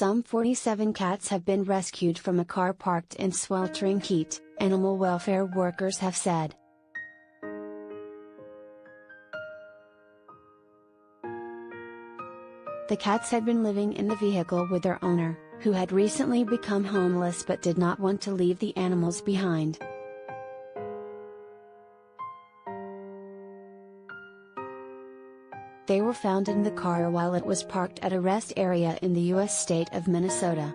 Some 47 cats have been rescued from a car parked in sweltering heat, animal welfare workers have said. The cats had been living in the vehicle with their owner, who had recently become homeless but did not want to leave the animals behind. They were found in the car while it was parked at a rest area in the U.S. state of Minnesota.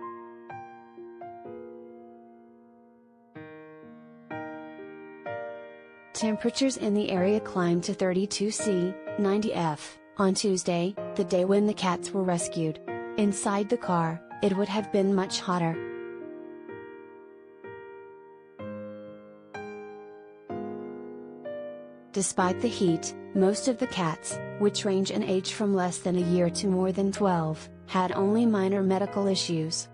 Temperatures in the area climbed to 32 C, 90 F, on Tuesday, the day when the cats were rescued. Inside the car, it would have been much hotter. Despite the heat, most of the cats, which range in age from less than a year to more than 12, had only minor medical issues.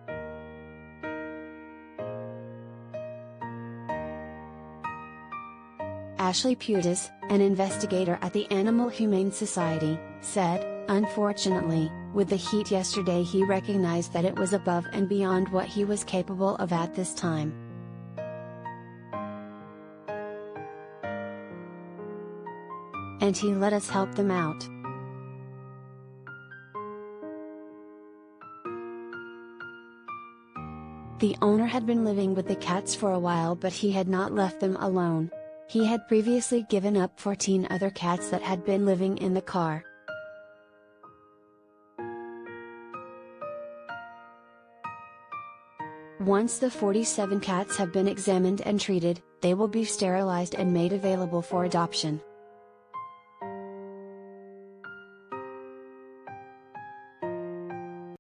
Ashley Putis, an investigator at the Animal Humane Society, said, "Unfortunately, with the heat yesterday he recognized that it was above and beyond what he was capable of at this time. And he let us help them out." The owner had been living with the cats for a while, but he had not left them alone. He had previously given up 14 other cats that had been living in the car. Once the 47 cats have been examined and treated, they will be sterilized and made available for adoption.